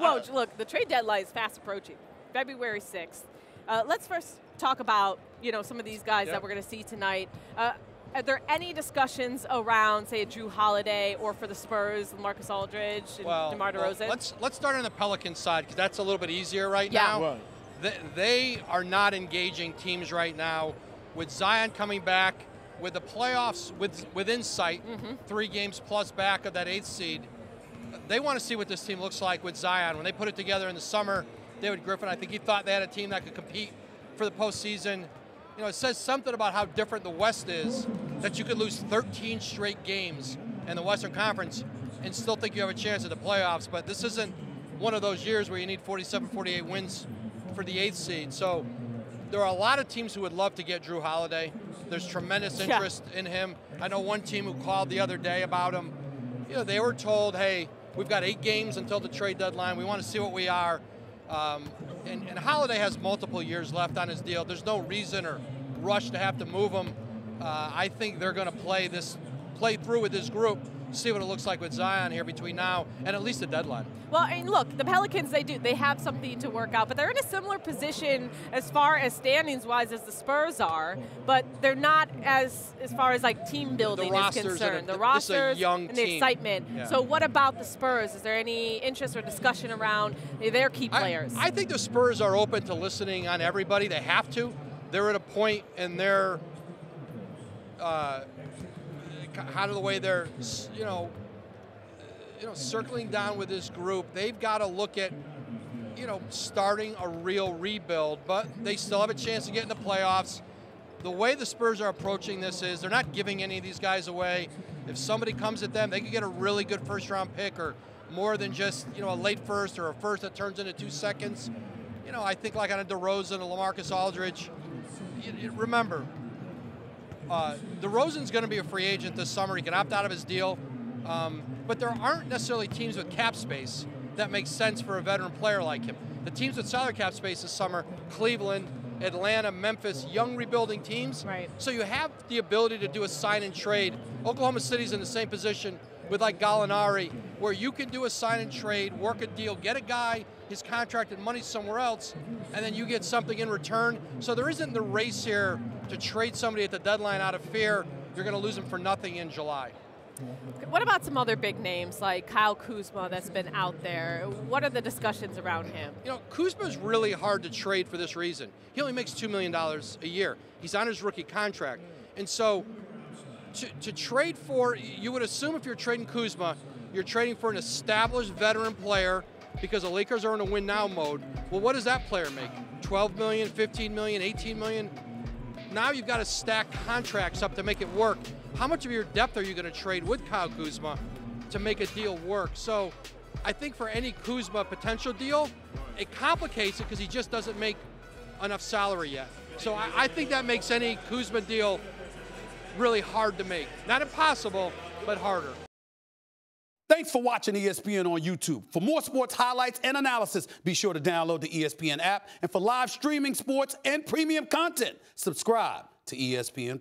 Well, look, the trade deadline is fast approaching, February 6th. Let's first talk about, some of these guys that we're going to see tonight. Are there any discussions around, say, Drew Holiday or for the Spurs, Marcus Aldridge and DeMar DeRozan? Well, let's start on the Pelicans side because that's a little bit easier right now. Right. They are not engaging teams right now with Zion coming back, with the playoffs within sight, 3 games plus back of that 8th seed. They want to see what this team looks like with Zion. When they put it together in the summer, David Griffin, I think he thought they had a team that could compete for the postseason. It says something about how different the West is, that you could lose 13 straight games in the Western Conference and still think you have a chance at the playoffs. But this isn't one of those years where you need 47, 48 wins for the 8th seed. So there are a lot of teams who would love to get Drew Holiday. There's tremendous interest in him. I know one team who called the other day about him. They were told, hey, we've got 8 games until the trade deadline. We want to see what we are. And Holiday has multiple years left on his deal. There's no reason or rush to have to move him. I think they're going to play through with this group, see what it looks like with Zion here between now and at least the deadline. Well, and look, the Pelicans, they have something to work out, but they're in a similar position as far as standings-wise as the Spurs are, but they're not as far as like team building is concerned. The rosters and the excitement. Yeah. So what about the Spurs? Is there any interest or discussion around their key players? I think the Spurs are open to listening on everybody. They have to. They're at a point in their kind of the way they're, circling down with this group. They've got to look at, starting a real rebuild, but they still have a chance to get in the playoffs. The way the Spurs are approaching this is they're not giving any of these guys away. If somebody comes at them, they could get a really good first-round pick or more than just, a late first or a first that turns into 2 seconds. I think like on a DeRozan or LaMarcus Aldridge, remember, DeRozan's going to be a free agent this summer. He can opt out of his deal. But there aren't necessarily teams with cap space that make sense for a veteran player like him. The teams with salary cap space this summer, Cleveland, Atlanta, Memphis, young rebuilding teams. Right. So you have the ability to do a sign and trade. Oklahoma City's in the same position with like Gallinari, where you can do a sign and trade, work a deal, get a guy his contract and money somewhere else, and then you get something in return. So there isn't the race here to trade somebody at the deadline out of fear you're going to lose them for nothing in July. What about some other big names like Kyle Kuzma that's been out there? What are the discussions around him? Kuzma's really hard to trade for this reason. He only makes $2 million a year. He's on his rookie contract. And so to trade for, you would assume if you're trading Kuzma, you're trading for an established veteran player because the Lakers are in a win now mode. Well, what does that player make? 12 million, 15 million, 18 million? Now you've got to stack contracts up to make it work. How much of your depth are you going to trade with Kyle Kuzma to make a deal work? So I think for any Kuzma potential deal, it complicates it because he just doesn't make enough salary yet. So I think that makes any Kuzma deal really hard to make. Not impossible, but harder. Thanks for watching ESPN on YouTube. For more sports highlights and analysis, be sure to download the ESPN app. And for live streaming sports and premium content, subscribe to ESPN+.